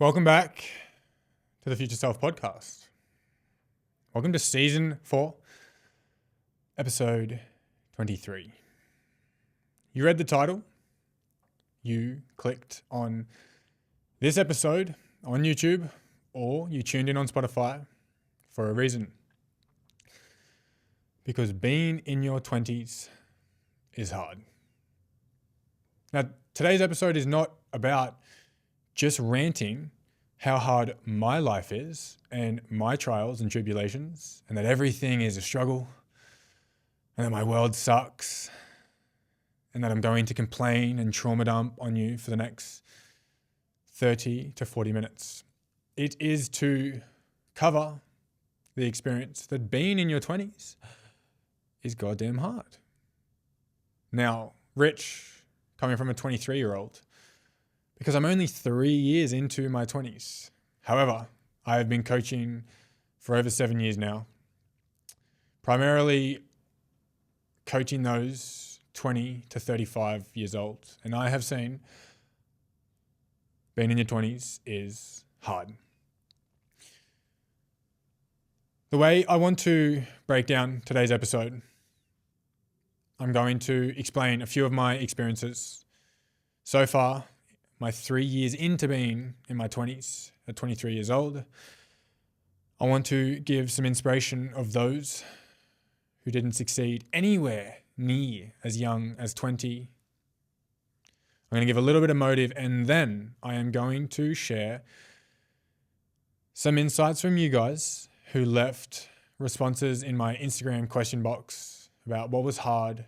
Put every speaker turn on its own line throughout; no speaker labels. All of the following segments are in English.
Welcome back to the Future Self podcast. Welcome to season 4, episode 23. You read the title. You clicked on this episode on YouTube, or you tuned in on Spotify for a reason. Because being in your 20s is hard. Now, today's episode is not about just ranting how hard my life is and my trials and tribulations, and that everything is a struggle, and that my world sucks, and that I'm going to complain and trauma dump on you for the next 30 to 40 minutes. It is to cover the experience that being in your 20s is goddamn hard. Now, Rich, coming from a 23-year-old, because I'm only 3 years into my 20s. However, I have been coaching for over 7 years now, primarily coaching those 20 to 35 years old. And I have seen being in your 20s is hard. The way I want to break down today's episode, I'm going to explain a few of my experiences so far, my 3 years into being in my 20s at 23 years old. I want to give some inspiration of those who didn't succeed anywhere near as young as 20. I'm going to give a little bit of motive, and then I am going to share some insights from you guys who left responses in my Instagram question box about what was hard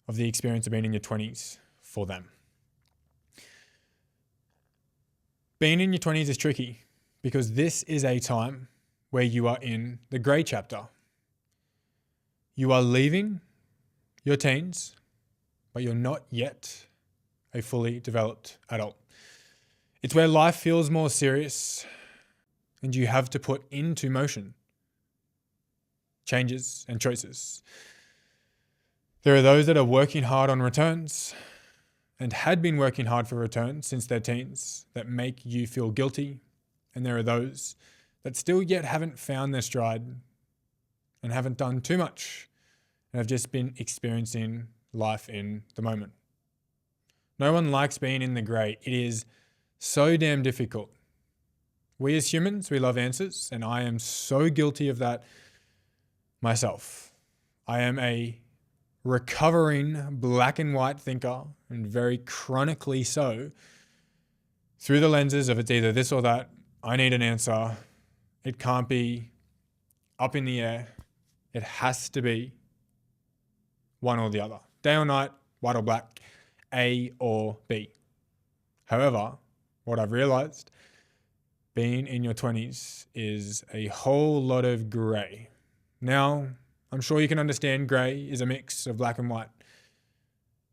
of the experience of being in your 20s for them. Being in your 20s is tricky because this is a time where you are in the grey chapter. You are leaving your teens, but you're not yet a fully developed adult. It's where life feels more serious and you have to put into motion changes and choices. There are those that are working hard on returns and had been working hard for returns since their teens that make you feel guilty. And there are those that still yet haven't found their stride and haven't done too much and have just been experiencing life in the moment. No one likes being in the grey. It is so damn difficult. We as humans, we love answers, and I am so guilty of that myself. I am a recovering black and white thinker, and very chronically so, through the lenses of it's either this or that. I need an answer. It can't be up in the air. It has to be one or the other. Day or night, white or black, A or B. However, what I've realized, being in your 20s is a whole lot of grey. Now, I'm sure you can understand grey is a mix of black and white.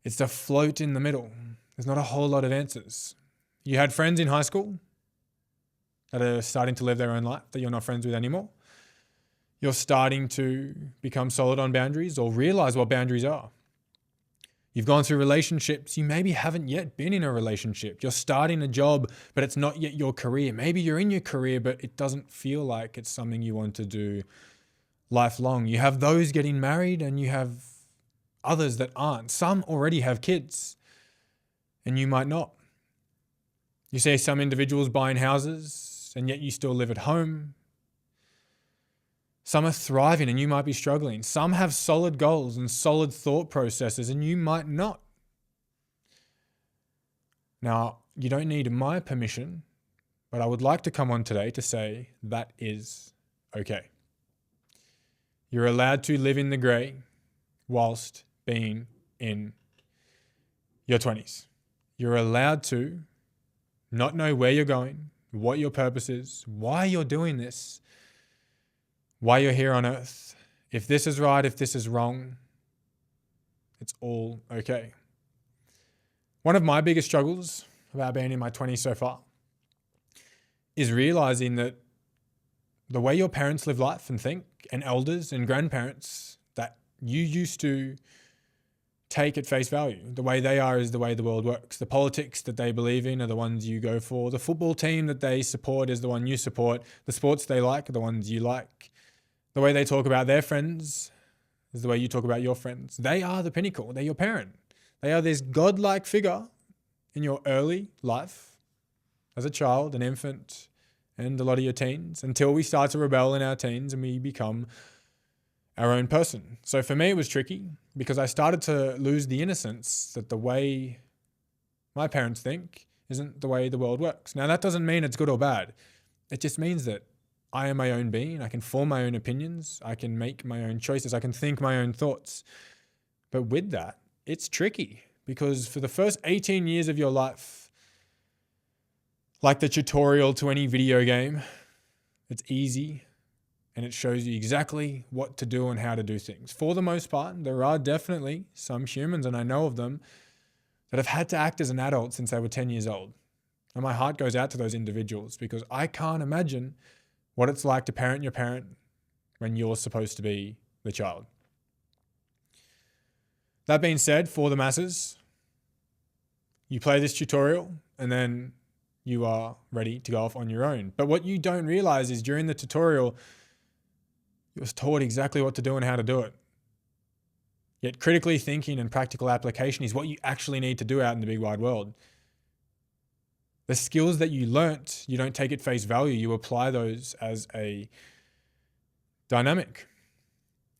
It's the float in the middle. There's not a whole lot of answers. You had friends in high school that are starting to live their own life that you're not friends with anymore. You're starting to become solid on boundaries or realize what boundaries are. You've gone through relationships. You maybe haven't yet been in a relationship. You're starting a job, but it's not yet your career. Maybe you're in your career, but it doesn't feel like it's something you want to do lifelong. You have those getting married and you have others that aren't. Some already have kids and you might not. You see some individuals buying houses and yet you still live at home. Some are thriving and you might be struggling. Some have solid goals and solid thought processes and you might not. Now, you don't need my permission, but I would like to come on today to say that is okay. You're allowed to live in the grey whilst being in your 20s. You're allowed to not know where you're going, what your purpose is, why you're doing this, why you're here on earth. If this is right, if this is wrong, it's all okay. One of my biggest struggles about being in my 20s so far is realizing that the way your parents live life and think, and elders and grandparents that you used to take at face value. The way they are is the way the world works. The politics that they believe in are the ones you go for. The football team that they support is the one you support. The sports they like are the ones you like. The way they talk about their friends is the way you talk about your friends. They are the pinnacle. They're your parent. They are this godlike figure in your early life as a child, an infant, and a lot of your teens, until we start to rebel in our teens and we become our own person. So for me, it was tricky because I started to lose the innocence that the way my parents think isn't the way the world works. Now, that doesn't mean it's good or bad. It just means that I am my own being. I can form my own opinions. I can make my own choices. I can think my own thoughts. But with that, it's tricky because for the first 18 years of your life, like the tutorial to any video game, it's easy. And it shows you exactly what to do and how to do things. For the most part, there are definitely some humans, and I know of them, that have had to act as an adult since they were 10 years old. And my heart goes out to those individuals because I can't imagine what it's like to parent your parent when you're supposed to be the child. That being said, for the masses, you play this tutorial and then you are ready to go off on your own. But what you don't realize is during the tutorial, you was taught exactly what to do and how to do it. Yet critically thinking and practical application is what you actually need to do out in the big wide world. The skills that you learnt, you don't take at face value. You apply those as a dynamic.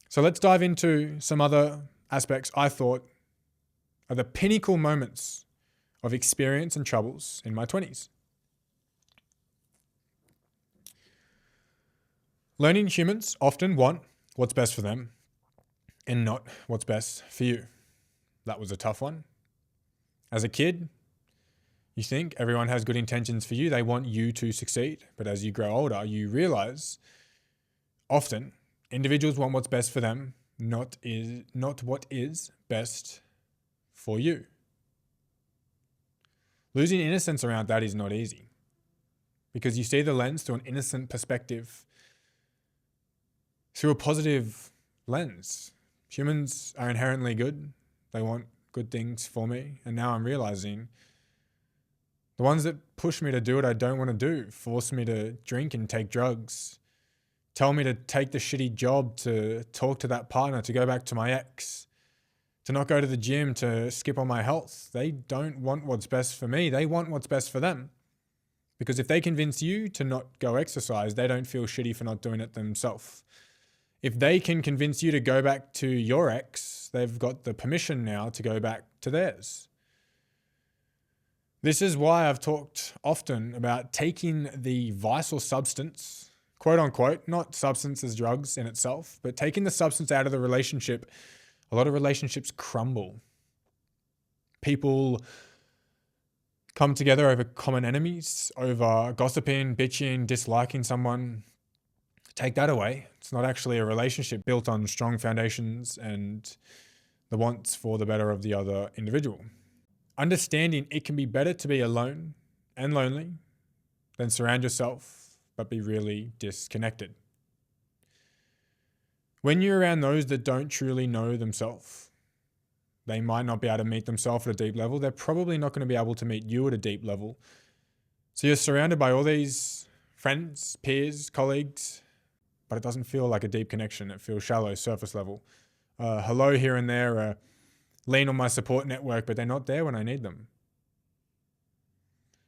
So let's dive into some other aspects I thought are the pinnacle moments of experience and troubles in my 20s. Learning humans often want what's best for them and not what's best for you. That was a tough one. As a kid, you think everyone has good intentions for you. They want you to succeed. But as you grow older, you realize often individuals want what's best for them, not what is best for you. Losing innocence around that is not easy because you see the lens through an innocent perspective, through a positive lens. Humans are inherently good. They want good things for me. And now I'm realizing the ones that push me to do what I don't want to do, force me to drink and take drugs, tell me to take the shitty job, to talk to that partner, to go back to my ex, to not go to the gym, to skip on my health. They don't want what's best for me. They want what's best for them. Because if they convince you to not go exercise, they don't feel shitty for not doing it themselves. If they can convince you to go back to your ex, they've got the permission now to go back to theirs. This is why I've talked often about taking the vital substance, quote unquote, not substance as drugs in itself, but taking the substance out of the relationship. A lot of relationships crumble. People come together over common enemies, over gossiping, bitching, disliking someone. Take that away. It's not actually a relationship built on strong foundations and the wants for the better of the other individual. Understanding it can be better to be alone and lonely than surround yourself but be really disconnected. When you're around those that don't truly know themselves, they might not be able to meet themselves at a deep level. They're probably not going to be able to meet you at a deep level. So you're surrounded by all these friends, peers, colleagues, but it doesn't feel like a deep connection. It feels shallow, surface level. Hello here and there, lean on my support network, but they're not there when I need them.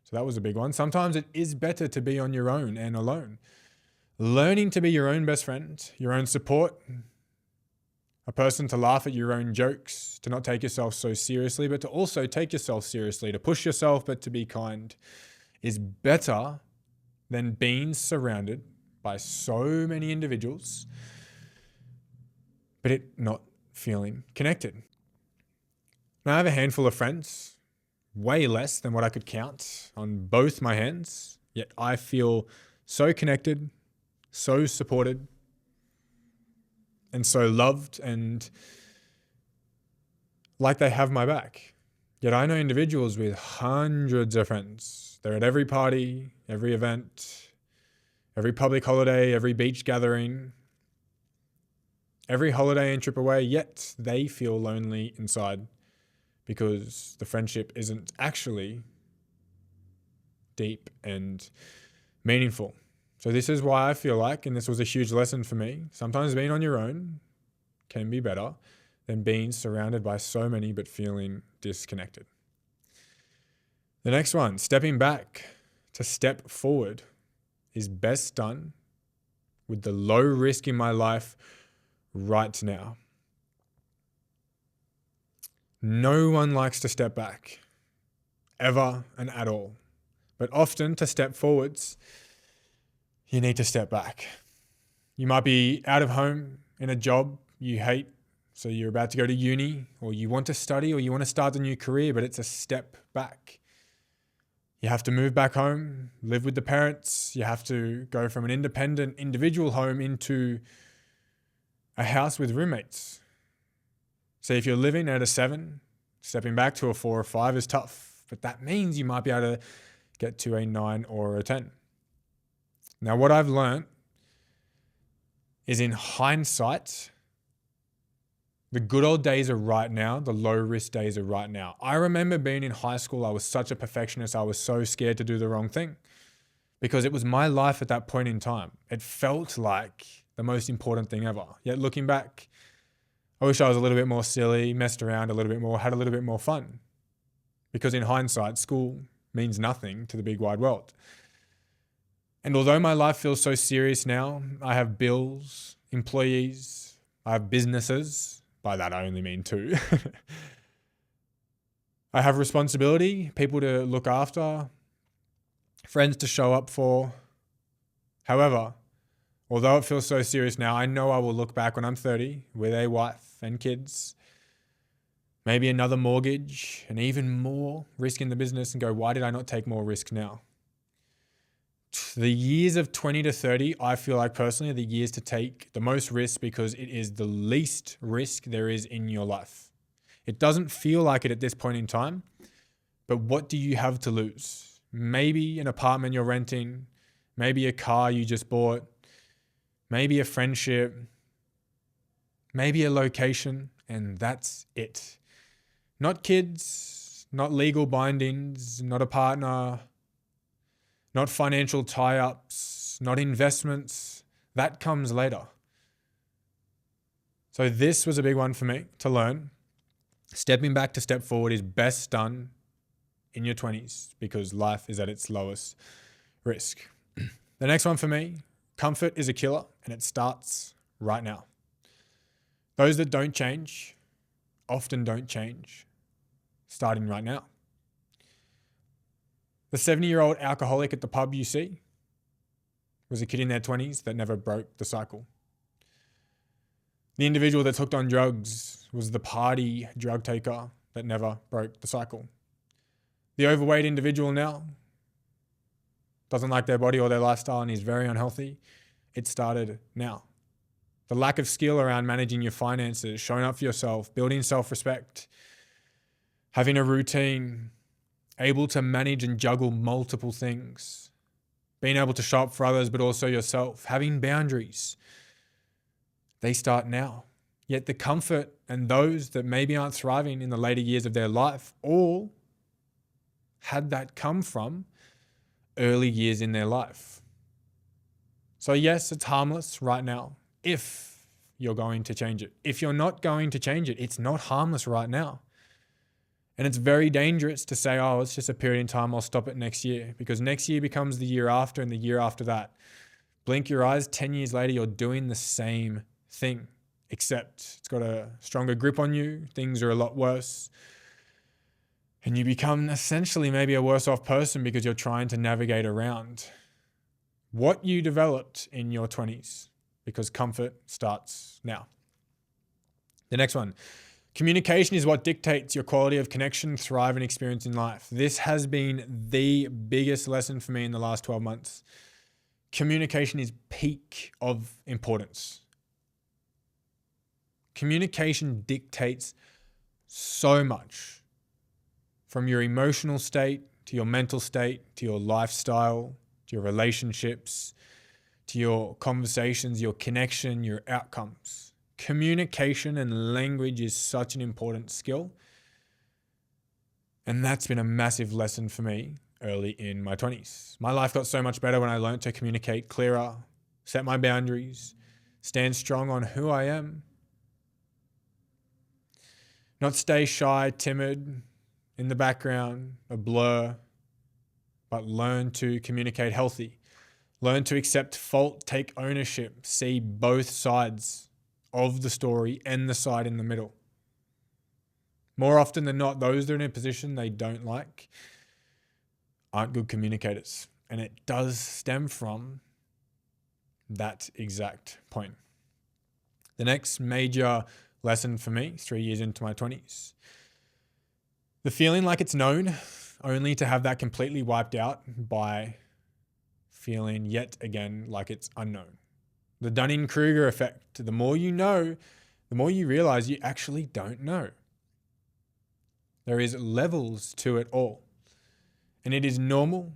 So that was a big one. Sometimes it is better to be on your own and alone. Learning to be your own best friend, your own support, a person to laugh at your own jokes, to not take yourself so seriously, but to also take yourself seriously, to push yourself, but to be kind, is better than being surrounded by so many individuals, but it not feeling connected. Now, I have a handful of friends, way less than what I could count on both my hands, yet I feel so connected, so supported, and so loved, and like they have my back. Yet I know individuals with hundreds of friends. They're at every party, every event, every public holiday, every beach gathering. every holiday and trip away, yet they feel lonely inside because the friendship isn't actually deep and meaningful. So this is why I feel like, and this was a huge lesson for me, sometimes being on your own can be better than being surrounded by so many but feeling disconnected. The next one, stepping back to step forward, is best done with the low risk in my life right now. No one likes to step back, ever and at all. But often to step forwards, you need to step back. You might be out of home in a job you hate, so you're about to go to uni, or you want to study, or you want to start a new career, but it's a step back. You have to move back home, live with the parents. You have to go from an independent individual home into a house with roommates. So if you're living at a 7, stepping back to a 4 or 5 is tough, but that means you might be able to get to a 9 or a 10. Now, what I've learned is, in hindsight, the good old days are right now. The low risk days are right now. I remember being in high school. I was such a perfectionist. I was so scared to do the wrong thing because it was my life at that point in time. It felt like the most important thing ever. Yet looking back, I wish I was a little bit more silly, messed around a little bit more, had a little bit more fun. Because in hindsight, school means nothing to the big wide world. And although my life feels so serious now, I have bills, employees, I have businesses. By that, I only mean 2. I have responsibility, people to look after, friends to show up for. However, although it feels so serious now, I know I will look back when I'm 30 with a wife and kids, maybe another mortgage, and even more risk in the business, and go, why did I not take more risk now? The years of 20 to 30, I feel like personally, are the years to take the most risk because it is the least risk there is in your life. It doesn't feel like it at this point in time, but what do you have to lose? Maybe an apartment you're renting, maybe a car you just bought, maybe a friendship, maybe a location, and that's it. Not kids, not legal bindings, not a partner, not financial tie-ups, not investments. That comes later. So this was a big one for me to learn. Stepping back to step forward is best done in your 20s because life is at its lowest risk. The next one for me, comfort is a killer, and it starts right now. Those that don't change often don't change, starting right now. The 70-year-old alcoholic at the pub you see was a kid in their 20s that never broke the cycle. The individual that's hooked on drugs was the party drug taker that never broke the cycle. The overweight individual now doesn't like their body or their lifestyle and is very unhealthy. It started now. The lack of skill around managing your finances, showing up for yourself, building self-respect, having a routine, able to manage and juggle multiple things, being able to show up for others but also yourself, having boundaries. They start now. Yet the comfort and those that maybe aren't thriving in the later years of their life all had that come from early years in their life. So yes, it's harmless right now if you're going to change it. If you're not going to change it, it's not harmless right now. And it's very dangerous to say, oh, it's just a period in time, I'll stop it next year. Because next year becomes the year after and the year after that. Blink your eyes, 10 years later, you're doing the same thing, except it's got a stronger grip on you. Things are a lot worse. And you become essentially maybe a worse off person because you're trying to navigate around what you developed in your 20s, because comfort starts now. The next one. Communication is what dictates your quality of connection, thrive, and experience in life. This has been the biggest lesson for me in the last 12 months. Communication is peak of importance. Communication dictates so much, from your emotional state to your mental state, to your lifestyle, to your relationships, to your conversations, your connection, your outcomes. Communication and language is such an important skill. And that's been a massive lesson for me early in my 20s. My life got so much better when I learned to communicate clearer, set my boundaries, stand strong on who I am. Not stay shy, timid, in the background, a blur, but learn to communicate healthy. Learn to accept fault, take ownership, see both sides of the story and the side in the middle. More often than not, those that are in a position they don't like aren't good communicators. And it does stem from that exact point. The next major lesson for me, 3 years into my 20s, the feeling like it's known, only to have that completely wiped out by feeling yet again like it's unknown. The Dunning-Kruger effect. The more you know, the more you realize you actually don't know. There is levels to it all. And it is normal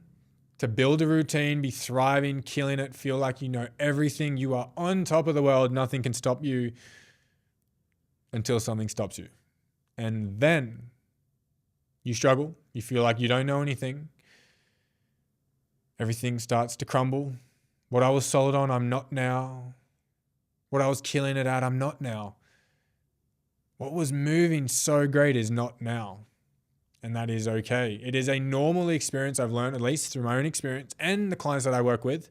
to build a routine, be thriving, killing it, feel like you know everything. You are on top of the world. Nothing can stop you until something stops you. And then you struggle. You feel like you don't know anything. Everything starts to crumble. What I was solid on, I'm not now. What I was killing it at, I'm not now. What was moving so great is not now. And that is okay. It is a normal experience I've learned, at least through my own experience and the clients that I work with.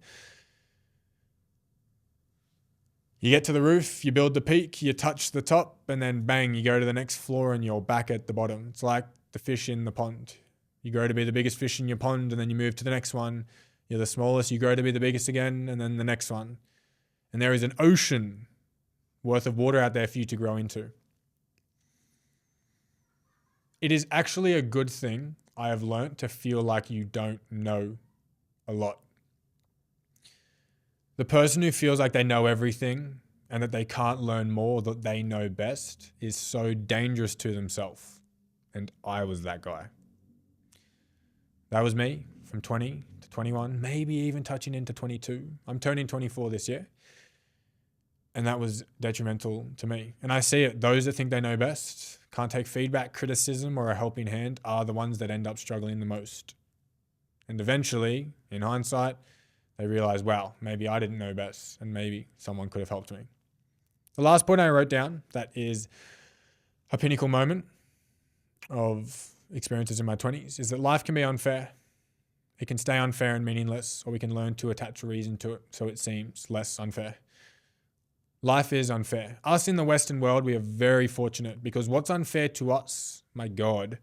You get to the roof, you build the peak, you touch the top, and then bang, you go to the next floor and you're back at the bottom. It's like the fish in the pond. You grow to be the biggest fish in your pond, and then you move to the next one. You're the smallest, you grow to be the biggest again, and then the next one. And there is an ocean worth of water out there for you to grow into. It is actually a good thing, I have learnt, to feel like you don't know a lot. The person who feels like they know everything and that they can't learn more, that they know best, is so dangerous to themselves. And I was that guy. That was me from 20 to 21, maybe even touching into 22. I'm turning 24 this year. And that was detrimental to me. And I see it. Those that think they know best, can't take feedback, criticism, or a helping hand are the ones that end up struggling the most. And eventually, in hindsight, they realize, wow, maybe I didn't know best and maybe someone could have helped me. The last point I wrote down that is a pinnacle moment of experiences in my 20s is that life can be unfair. It can stay unfair and meaningless, or we can learn to attach a reason to it so it seems less unfair. Life is unfair. Us in the Western world, we are very fortunate because what's unfair to us, my God,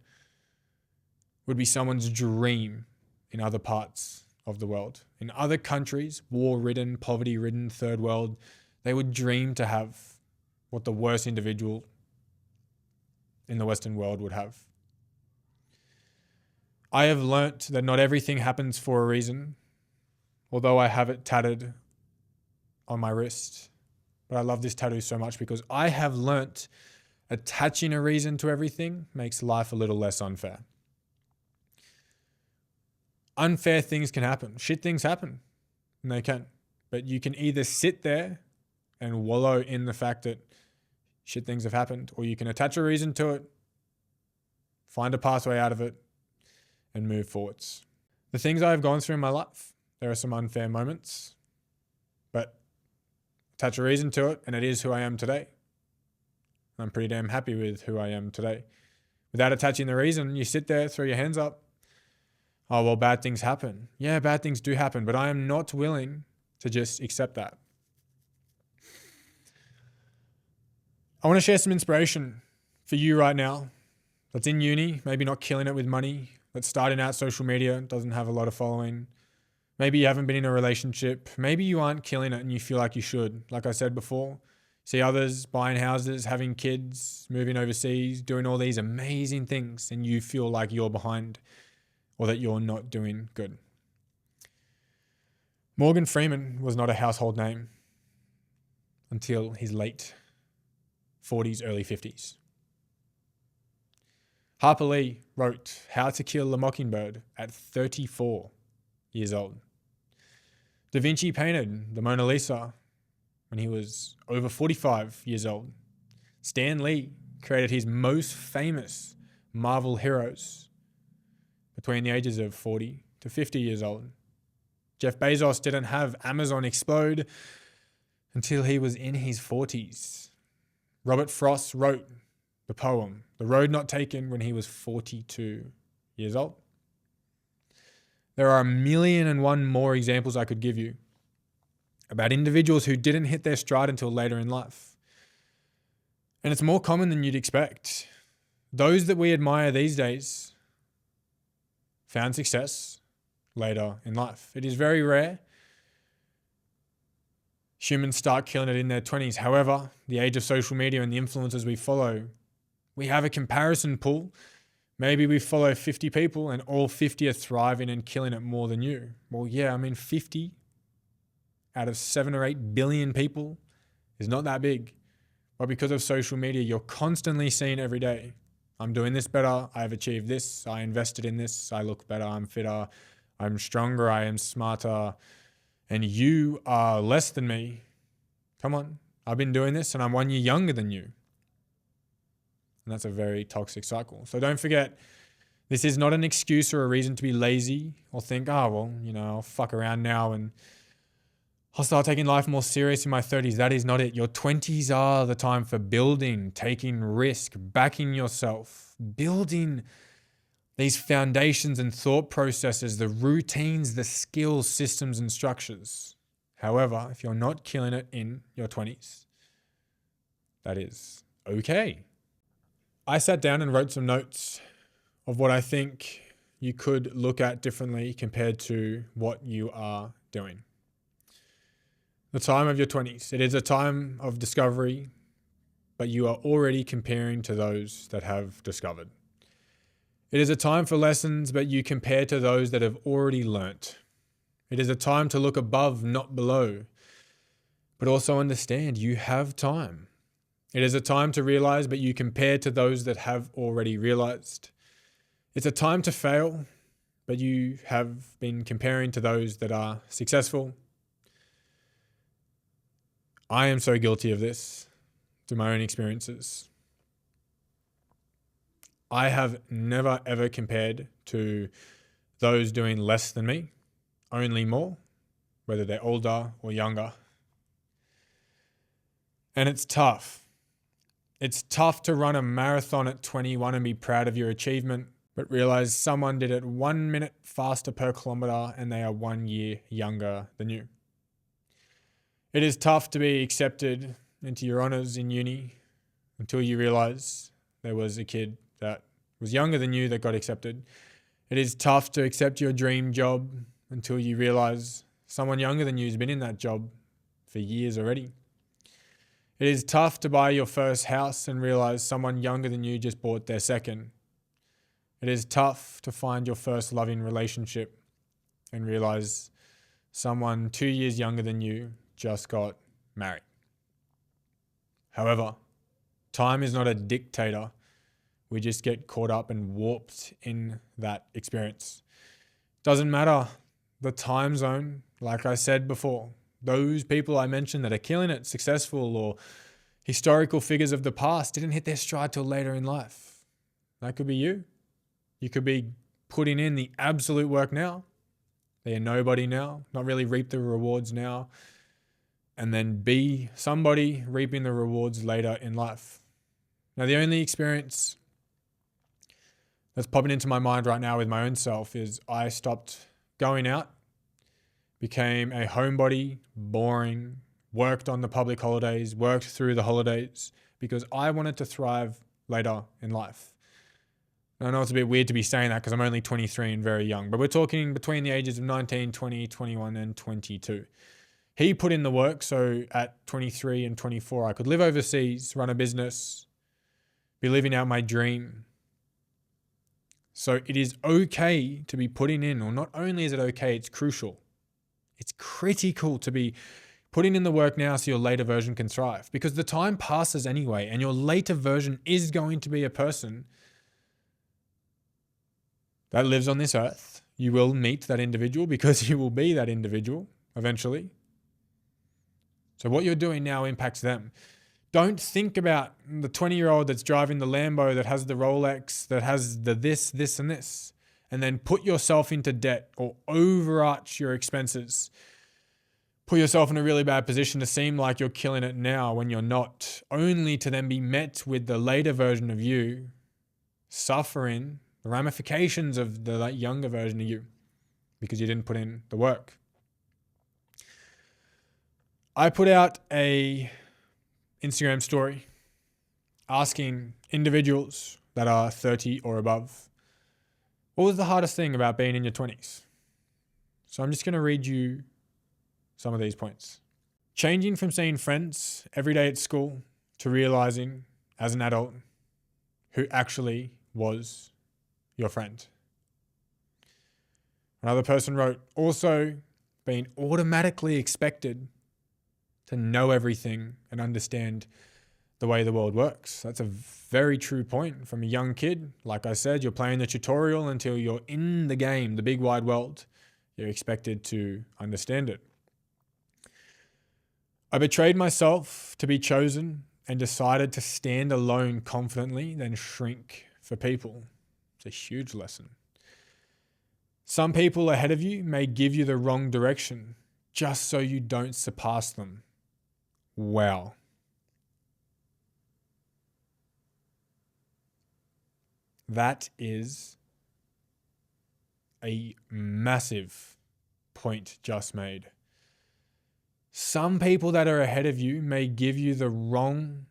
would be someone's dream in other parts of the world. In other countries, war-ridden, poverty-ridden, third world, they would dream to have what the worst individual in the Western world would have. I have learnt that not everything happens for a reason, although I have it tatted on my wrist. But I love this tattoo so much because I have learnt attaching a reason to everything makes life a little less unfair. Unfair things can happen. Shit things happen. And they can. But you can either sit there and wallow in the fact that shit things have happened, or you can attach a reason to it, find a pathway out of it, and move forwards. The things I have gone through in my life, there are some unfair moments, but attach a reason to it, and it is who I am today. I'm pretty damn happy with who I am today. Without attaching the reason, you sit there, throw your hands up. Oh, well, bad things happen. Yeah, bad things do happen, but I am not willing to just accept that. I want to share some inspiration for you right now that's in uni, maybe not killing it with money, that's starting out social media, doesn't have a lot of following. Maybe you haven't been in a relationship. Maybe you aren't killing it and you feel like you should. Like I said before, see others buying houses, having kids, moving overseas, doing all these amazing things, and you feel like you're behind or that you're not doing good. Morgan Freeman was not a household name until his late 40s, early 50s. Harper Lee wrote How to Kill a Mockingbird at 34 years old. Da Vinci painted the Mona Lisa when he was over 45 years old. Stan Lee created his most famous Marvel heroes between the ages of 40 to 50 years old. Jeff Bezos didn't have Amazon explode until he was in his 40s. Robert Frost wrote the poem, The Road Not Taken, when he was 42 years old. There are 1,000,001 more examples I could give you about individuals who didn't hit their stride until later in life. And it's more common than you'd expect. Those that we admire these days found success later in life. It is very rare humans start killing it in their 20s. However, the age of social media and the influencers we follow, we have a comparison pool. Maybe we follow 50 people and all 50 are thriving and killing it more than you. Well, yeah, 50 out of 7 or 8 billion people is not that big. But because of social media, you're constantly seeing every day, I'm doing this better, I've achieved this, I invested in this, I look better, I'm fitter, I'm stronger, I am smarter, and you are less than me. Come on, I've been doing this and I'm 1 year younger than you. And that's a very toxic cycle. So don't forget, this is not an excuse or a reason to be lazy or think, I'll fuck around now and I'll start taking life more serious in my 30s. That is not it. Your 20s are the time for building, taking risk, backing yourself, building these foundations and thought processes, the routines, the skills, systems, and structures. However, if you're not killing it in your 20s, that is okay. I sat down and wrote some notes of what I think you could look at differently compared to what you are doing. The time of your 20s. It is a time of discovery, but you are already comparing to those that have discovered. It is a time for lessons, but you compare to those that have already learnt. It is a time to look above, not below, but also understand you have time. It is a time to realize, but you compare to those that have already realized. It's a time to fail, but you have been comparing to those that are successful. I am so guilty of this through my own experiences. I have never ever compared to those doing less than me, only more, whether they're older or younger. And it's tough. It's tough to run a marathon at 21 and be proud of your achievement, but realize someone did it 1 minute faster per kilometer and they are 1 year younger than you. It is tough to be accepted into your honors in uni until you realize there was a kid that was younger than you that got accepted. It is tough to accept your dream job until you realize someone younger than you has been in that job for years already. It is tough to buy your first house and realize someone younger than you just bought their second. It is tough to find your first loving relationship and realize someone 2 years younger than you just got married. However, time is not a dictator. We just get caught up and warped in that experience. Doesn't matter the time zone, like I said before. Those people I mentioned that are killing it, successful or historical figures of the past, didn't hit their stride till later in life. That could be you. You could be putting in the absolute work now. They are nobody now, not really reap the rewards now, and then be somebody reaping the rewards later in life. Now, the only experience that's popping into my mind right now with my own self is I stopped going out, became a homebody, boring, worked on the public holidays, worked through the holidays because I wanted to thrive later in life. I know it's a bit weird to be saying that because I'm only 23 and very young, but we're talking between the ages of 19, 20, 21, and 22. He put in the work, so at 23 and 24, I could live overseas, run a business, be living out my dream. So it is okay to be putting in, or not only is it okay, it's crucial. It's critical to be putting in the work now so your later version can thrive, because the time passes anyway, and your later version is going to be a person that lives on this earth. You will meet that individual because you will be that individual eventually. So what you're doing now impacts them. Don't think about the 20-year-old that's driving the Lambo, that has the Rolex, that has the this, and this, and then put yourself into debt or overarch your expenses. Put yourself in a really bad position to seem like you're killing it now when you're not, only to then be met with the later version of you suffering the ramifications of the younger version of you because you didn't put in the work. I put out a Instagram story asking individuals that are 30 or above, what was the hardest thing about being in your 20s? So I'm just going to read you some of these points. Changing from seeing friends every day at school to realizing as an adult who actually was your friend. Another person wrote, also being automatically expected to know everything and understand the way the world works. That's a very true point from a young kid. Like I said, you're playing the tutorial until you're in the game, the big wide world. You're expected to understand it. I betrayed myself to be chosen and decided to stand alone confidently, then shrink for people. It's a huge lesson. Some people ahead of you may give you the wrong direction just so you don't surpass them. Wow. That is a massive point just made. Some people that are ahead of you may give you the wrong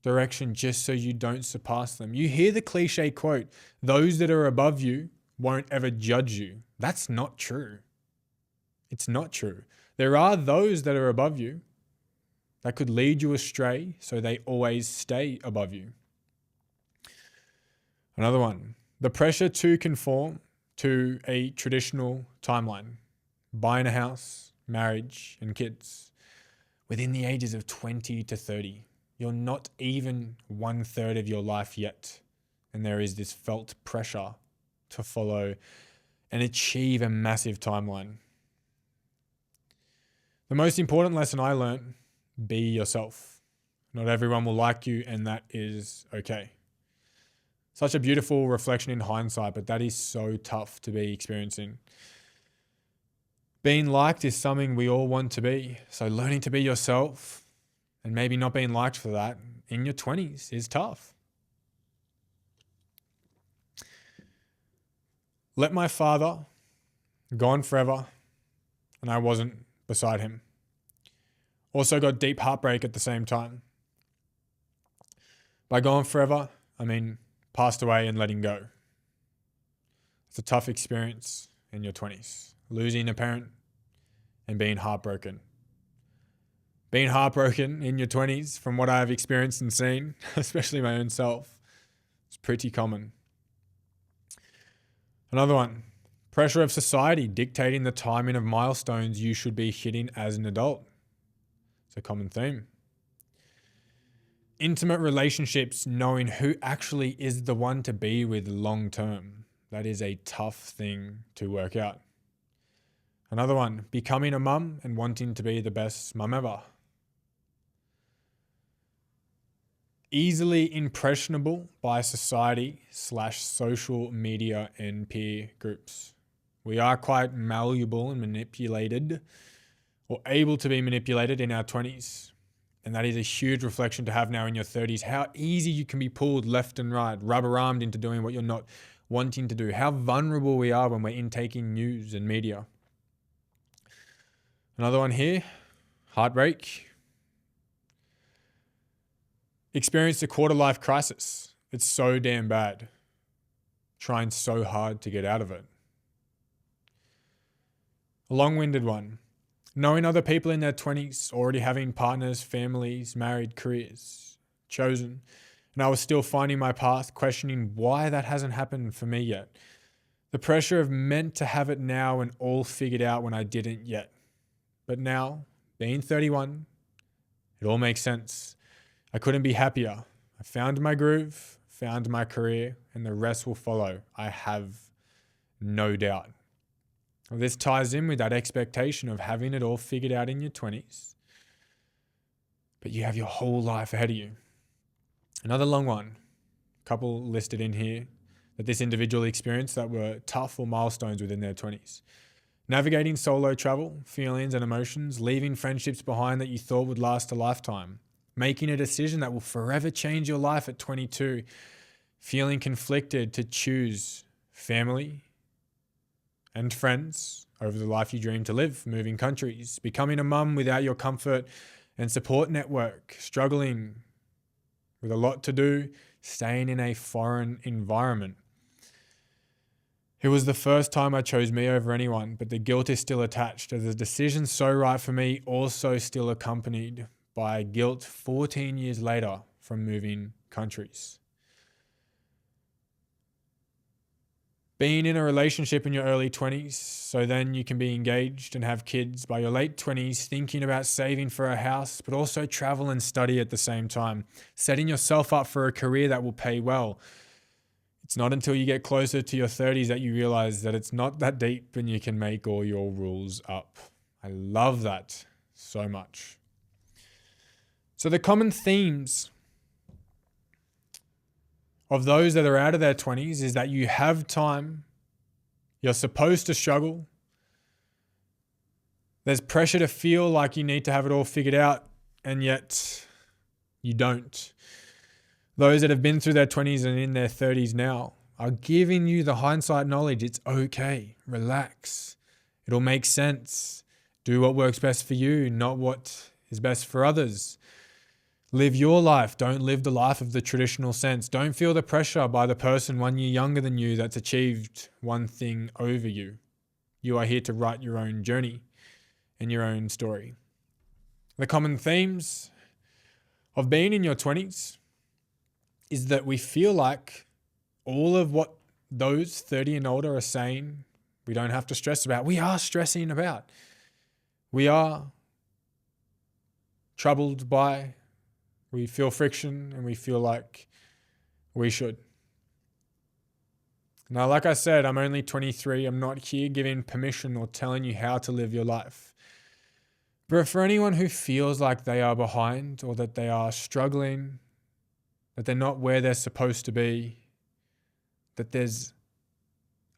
direction just so you don't surpass them. You hear the cliche quote, those that are above you won't ever judge you. That's not true. It's not true. There are those that are above you that could lead you astray, so they always stay above you. Another one, the pressure to conform to a traditional timeline, buying a house, marriage, and kids within the ages of 20 to 30. You're not even 1/3 of your life yet, and there is this felt pressure to follow and achieve a massive timeline. The most important lesson I learned, be yourself. Not everyone will like you, and that is okay. Such a beautiful reflection in hindsight, but that is so tough to be experiencing. Being liked is something we all want to be. So learning to be yourself and maybe not being liked for that in your 20s is tough. Let my father gone forever, and I wasn't beside him. Also got deep heartbreak at the same time. By gone forever, I mean passed away and letting go. It's a tough experience in your 20s. Losing a parent and being heartbroken. Being heartbroken in your 20s, from what I've experienced and seen, especially my own self, it's pretty common. Another one, pressure of society dictating the timing of milestones you should be hitting as an adult. It's a common theme. Intimate relationships, knowing who actually is the one to be with long term. That is a tough thing to work out. Another one, becoming a mum and wanting to be the best mum ever. Easily impressionable by society/social media and peer groups. We are quite malleable and manipulated, or able to be manipulated in our 20s. And that is a huge reflection to have now in your 30s. How easy you can be pulled left and right, rubber-armed into doing what you're not wanting to do. How vulnerable we are when we're intaking news and media. Another one here, heartbreak. Experienced a quarter-life crisis. It's so damn bad. Trying so hard to get out of it. A long-winded one. Knowing other people in their 20s, already having partners, families, married, careers, chosen, and I was still finding my path, questioning why that hasn't happened for me yet. The pressure of meant to have it now and all figured out when I didn't yet. But now, being 31, it all makes sense. I couldn't be happier. I found my groove, found my career, and the rest will follow. I have no doubt. Well, this ties in with that expectation of having it all figured out in your 20s. but you have your whole life ahead of you. Another long one, a couple listed in here that this individual experienced that were tough or milestones within their 20s. Navigating solo travel, feelings and emotions, leaving friendships behind that you thought would last a lifetime, making a decision that will forever change your life at 22, feeling conflicted to choose family and friends over the life you dream to live, moving countries, becoming a mum without your comfort and support network, struggling with a lot to do, staying in a foreign environment. It was the first time I chose me over anyone, but the guilt is still attached as the decision so right for me, also still accompanied by guilt 14 years later from moving countries. Being in a relationship in your early 20s, so then you can be engaged and have kids by your late 20s, thinking about saving for a house, but also travel and study at the same time, setting yourself up for a career that will pay well. It's not until you get closer to your 30s that you realize that it's not that deep and you can make all your rules up. I love that so much. So the common themes of those that are out of their 20s is that you have time, you're supposed to struggle, there's pressure to feel like you need to have it all figured out, and yet you don't. Those that have been through their 20s and in their 30s now are giving you the hindsight knowledge. It's okay, relax, it'll make sense. Do what works best for you, not what is best for others. Live your life. Don't live the life of the traditional sense. Don't feel the pressure by the person 1 year younger than you that's achieved one thing over you. You are here to write your own journey and your own story. The common themes of being in your 20s is that we feel like all of what those 30 and older are saying, we don't have to stress about. We are stressing about. We are troubled by. We feel friction and we feel like we should. Now, like I said, I'm only 23. I'm not here giving permission or telling you how to live your life. But for anyone who feels like they are behind or that they are struggling, that they're not where they're supposed to be, that there's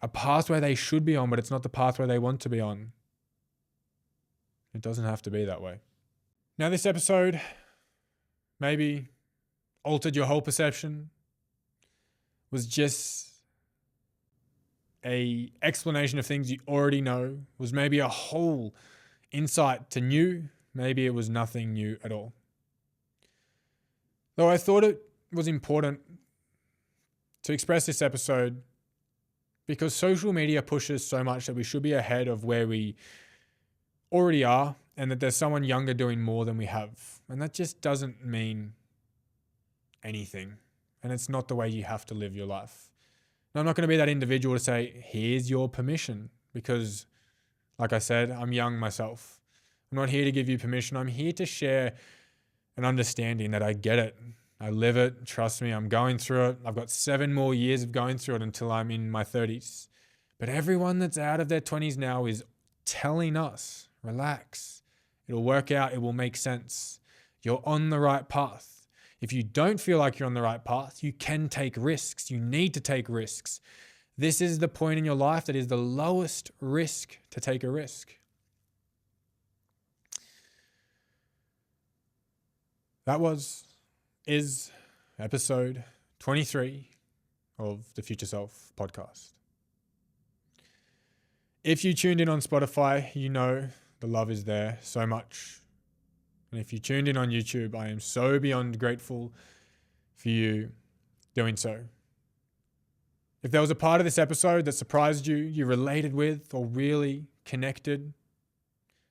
a pathway they should be on, but it's not the pathway they want to be on, it doesn't have to be that way. Now, this episode maybe altered your whole perception, was just a explanation of things you already know, was maybe a whole insight to new, maybe it was nothing new at all. Though I thought it was important to express this episode because social media pushes so much that we should be ahead of where we already are, and that there's someone younger doing more than we have. And that just doesn't mean anything. And it's not the way you have to live your life. Now, I'm not going to be that individual to say, here's your permission, because like I said, I'm young myself. I'm not here to give you permission. I'm here to share an understanding that I get it. I live it. Trust me, I'm going through it. I've got 7 more years of going through it until I'm in my 30s. But everyone that's out of their 20s now is telling us, relax. It'll work out. It will make sense. You're on the right path. If you don't feel like you're on the right path, you can take risks. You need to take risks. This is the point in your life that is the lowest risk to take a risk. That is episode 23 of the Future Self podcast. If you tuned in on Spotify, you know the love is there so much. And if you tuned in on YouTube, I am so beyond grateful for you doing so. If there was a part of this episode that surprised you, you related with, or really connected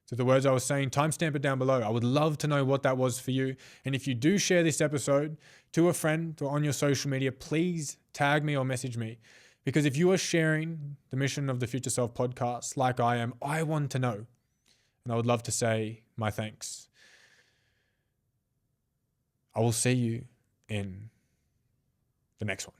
to the words I was saying, timestamp it down below. I would love to know what that was for you. And if you do share this episode to a friend or on your social media, please tag me or message me. Because if you are sharing the mission of the Future Self podcast like I am, I want to know. And I would love to say my thanks. I will see you in the next one.